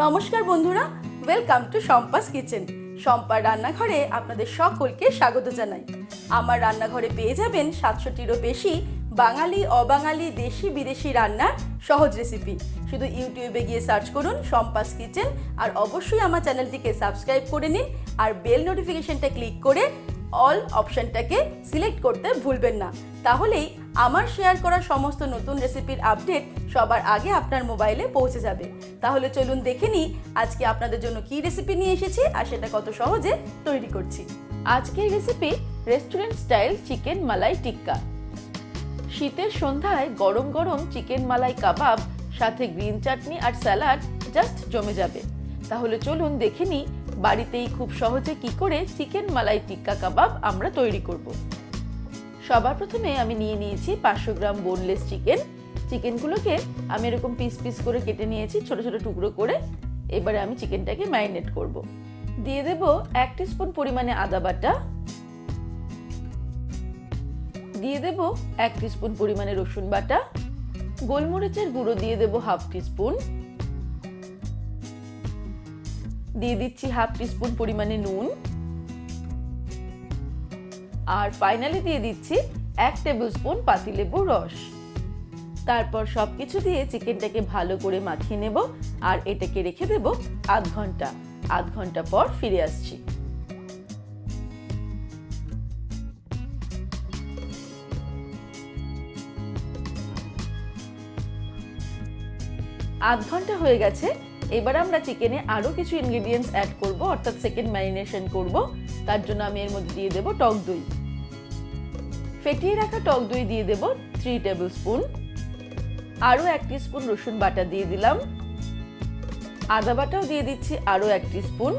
নমস্কার বন্ধুরা, welcome to Shampa's kitchen. শম্পার রান্নাঘরে আপনাদের সকলকে স্বাগত জানাই। আমার রান্নাঘরে পেয়ে যাবেন 700টিরও বেশি বাঙালি, অবাঙালি, দেশি বিদেশি রান্নার সহজ রেসিপি। শুধু ইউটিউবে গিয়ে সার্চ করুন শম্পাস কিচেন, আর অবশ্যই আমার চ্যানেলটিকে সাবস্ক্রাইব করে নিন, আর বেল নোটিফিকেশনটা ক্লিক করে অল অপশনটাকে সিলেক্ট করতে ভুলবেন না। তাহলেই আমার শেয়ার করা সমস্ত নতুন রেসিপির আপডেট সবার আগে আপনার মোবাইলে পৌঁছে যাবে। তাহলে চলুন দেখে নিই আজকে আপনাদের জন্য কি রেসিপি নিয়ে এসেছি আর সেটা কত সহজে তৈরি করছি। আজকের রেসিপি রেস্টুরেন্ট স্টাইল চিকেন মালাই টিক্কা। শীতের সন্ধ্যায় গরম গরম চিকেন মালাই কাবাব সাথে গ্রিন চাটনি আর স্যালাড জাস্ট জমে যাবে। তাহলে চলুন দেখে নিই বাড়িতেই খুব সহজে কি করে চিকেন মালাই টিক্কা কাবাব আমরা তৈরি করব। সবার প্রথমে আমি নিয়ে নিয়েছি 500 গ্রাম বোনলেস চিকেন। চিকেনগুলোকে আমি এরকম পিস পিস করে কেটে নিয়েছি, ছোট ছোট টুকরো করে। এবারে আমি চিকেনটাকে ম্যারিনেট করব। দিয়ে দেব 1 টিস্পুন পরিমাণে আদা বাটা, দিয়ে দেব 1 টিস্পুন পরিমাণে রসুন বাটা, গোলমরিচের গুঁড়ো দিয়ে দেব 1/2 টিস্পুন, দিয়ে দিচ্ছি 1/2 টিস্পুন পরিমাণে নুন, আর ফাইনালি দিয়ে দিচ্ছি 1 টেবিলস্পুন পাতিলেবুর রস। তারপর সবকিছু দিয়ে চিকেনটাকে ভালো করে মাখিয়ে নেব আর এটাকে রেখে দেব আধ ঘন্টা। আধ ঘন্টা পর ফিরে আসছি। আধ ঘন্টা হয়ে গেছে। এবার আমরা চিকেনে আরো কিছু ইনগ্রেডিয়েন্টস অ্যাড করব, অর্থাৎ সেকেন্ড ম্যারিনেশন করব। তার জন্য আমি এর মধ্যে দিয়ে দেব টক দই। ফেটিয়ে রাখা টক দই দিয়ে দেব 3 টেবিলস্পুন, আরো 1 টিস্পুন রসুন বাটা দিয়ে দিলাম, আদা বাটাও দিয়ে দিচ্ছি আরো 1 টিস্পুন,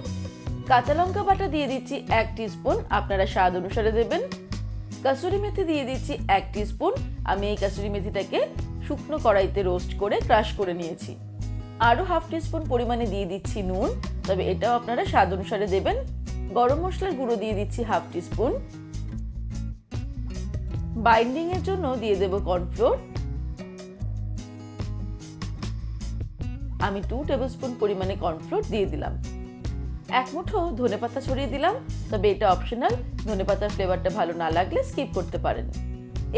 কাঁচা লঙ্কা বাটা দিয়ে দিচ্ছি 1 টিস্পুন, আপনারা স্বাদ অনুসারে দেবেন। কাসুরি মেথি দিয়ে দিচ্ছি 1 টিস্পুন। আমি এই কাসুরি মেথিটাকে শুকনো কড়াইতে রোস্ট করে ক্রাশ করে নিয়েছি। আরো 1/2 টিস্পুন পরিমাণে দিয়ে দিচ্ছি নুন, তবে এটাও আপনারা স্বাদ অনুসারে দেবেন। গরম মশলার গুঁড়ো দিয়ে দিচ্ছি 1/2 টিস্পুন। বাইন্ডিং এর জন্য দিয়ে দেব কর্নফ্লোর। আমি 2 টেবিলস্পুন পরিমাণে কর্নফ্লোর দিয়ে দিলাম। 1 মুঠো ধনেপাতা ছড়িয়ে দিলাম, তবে এটা অপশনাল। ধনেপাতার ফ্লেভারটা ভালো না লাগলে স্কিপ করতে পারেন।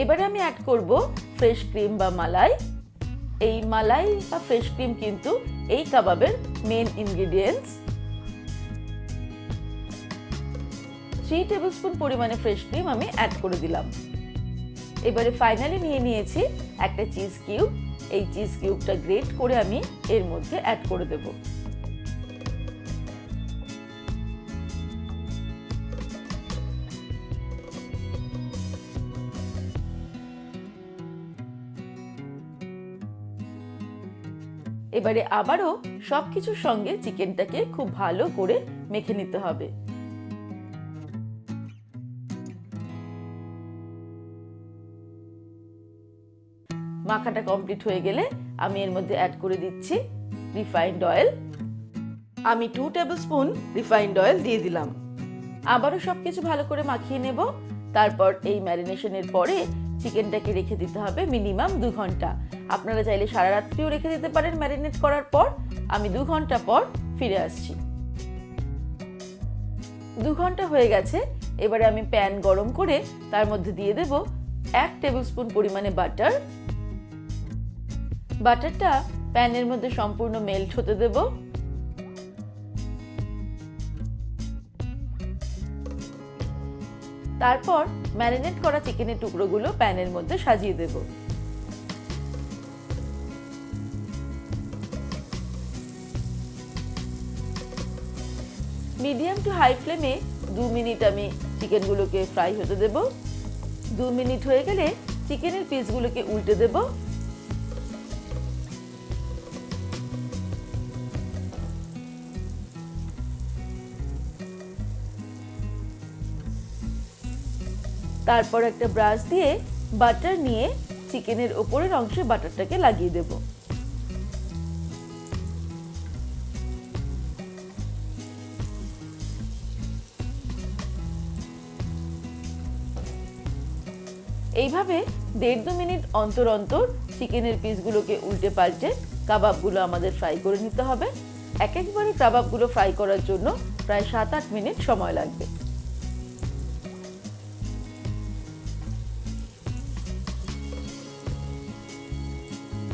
এবারে আমি অ্যাড করব ফ্রেশ ক্রিম বা মালাই। এই মালাই বা ফ্রেশ ক্রিম কিন্তু এই কাবাবের মেন ইনগ্রেডিয়েন্টস। 3 টেবিলস্পুন পরিমাণে ফ্রেশ ক্রিম আমি অ্যাড করে দিলাম। এবারে ফাইনালি নিয়ে নিয়েছি একটা চিজ কিউব। এই চিজ কিউবটা গ্রেট করে আমি এর মধ্যে অ্যাড করে দেব। এবারে আবারও সবকিছুর সঙ্গে চিকেনটাকে খুব ভালো করে মেখে নিতে হবে। মাখাটা কমপ্লিট হয়ে গেলে আমি এর মধ্যে অ্যাড করে দিচ্ছি রিফাইন্ড অয়েল। আমি 2 টেবিলস্পুন রিফাইন্ড অয়েল দিয়ে দিলাম। আবারও সবকিছু ভালো করে মাখিয়ে নেব। তারপর এই ম্যারিনেশনের পরে চিকেনটাকে রেখে দিতে হবে মিনিমাম 2 ঘন্টা। আপনারা চাইলে সারা রাত্রিও রেখে দিতে পারেন ম্যারিনেট করার পর। আমি 2 ঘন্টা পর ফিরে আসছি। 2 ঘন্টা হয়ে গেছে। এবারে আমি প্যান গরম করে তার মধ্যে দিয়ে দেব 1 টেবিলস্পুন পরিমাণে বাটার। বাটারটা প্যানের মধ্যে সম্পূর্ণ মেল্ট হতে দেব। তারপর ম্যারিনেট করা চিকেনের টুকরোগুলো প্যানের মধ্যে সাজিয়ে দেব। মিডিয়াম টু হাই ফ্লেমে 2 মিনিট আমি চিকেনগুলোকে ফ্রাই হতে দেব। 2 মিনিট হয়ে গেলে চিকেনের পিসগুলোকে উল্টে দেব। তারপর একটা ব্রাশ দিয়ে বাটার নিয়ে চিকেনের উপরের অংশে বাটারটাকে লাগিয়ে দেব। এইভাবে 1.5-2 মিনিট অন্তর অন্তর চিকেনের পিসগুলোকে উল্টে পাল্টে কাবাবগুলো আমাদের ফ্রাই করে নিতে হবে। একবারে কাবাবগুলো ফ্রাই করার জন্য প্রায় 7-8 মিনিট সময় লাগবে।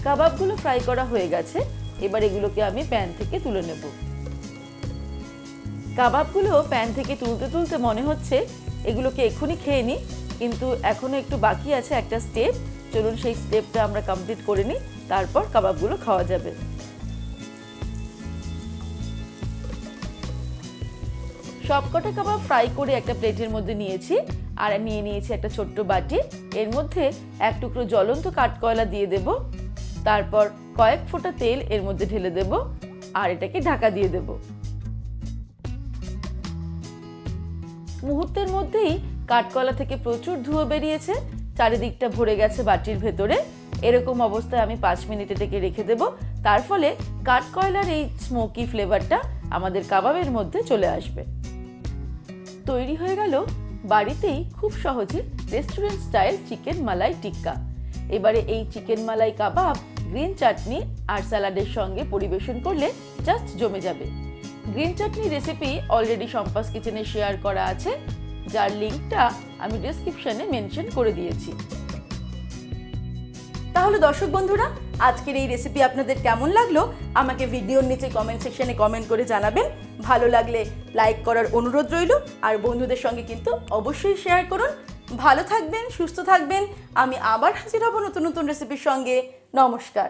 কাবাবগুলো ফ্রাই করা হয়ে গেছে, এবার এগুলোকে আমি প্যান থেকে তুলে নেব। কাবাবগুলো প্যান থেকে তুলতে তুলতে মনে হচ্ছে এগুলোকে এক্ষুনি খেয়ে নিই, কিন্তু এখনো একটু বাকি আছে একটা স্টেপ। চলুন সেই স্টেপটা আমরা কমপ্লিট করে নিই, তারপর কাবাবগুলো খাওয়া যাবে। সবকটা কাবাব ফ্রাই করে একটা প্লেটের মধ্যে নিয়েছি, আর নিয়ে নিয়েছি একটা ছোট্ট বাটি। এর মধ্যে এক টুকরো জ্বলন্ত কাঠকয়লা দিয়ে দেব, তারপর কয়েক ফোঁটা তেল এর মধ্যে ঢেলে দেব, আর এটাকে ঢাকা দিয়ে দেব। মুহূর্তের মধ্যেই কাঠকয়লা থেকে প্রচুর ধুয়ো বেরিয়েছে, চারিদিকটা ভরে গেছে বাটির ভেতরে। এরকম অবস্থায় আমি 5 মিনিট এটাকে রেখে দেব, তার ফলে কাঠকয়লার এই স্মোকি ফ্লেভারটা আমাদের কাবাবের মধ্যে চলে আসবে। তৈরি হয়ে গেল বাড়িতেই খুব সহজে রেস্টুরেন্ট স্টাইল চিকেন মালাই টিক্কা। এবারে এই চিকেন মালাই কাবাব গ্রিন চাটনি আর স্যালাডের সঙ্গে পরিবেশন করলে জাস্ট জমে যাবে। গ্রিন চাটনি রেসিপি অলরেডি সম্পাস কিচেনে শেয়ার করা আছে, যার লিঙ্কটা আমি ডেসক্রিপশনে মেনশন করে দিয়েছি। তাহলে দর্শক বন্ধুরা, আজকের এই রেসিপি আপনাদের কেমন লাগলো আমাকে ভিডিওর নিচে কমেন্ট সেকশনে কমেন্ট করে জানাবেন। ভালো লাগলে লাইক করার অনুরোধ রইল, আর বন্ধুদের সঙ্গে কিন্তু অবশ্যই শেয়ার করুন। ভালো থাকবেন, সুস্থ থাকবেন। আমি আবার হাজির হব নতুন নতুন রেসিপির সঙ্গে। নমস্কার।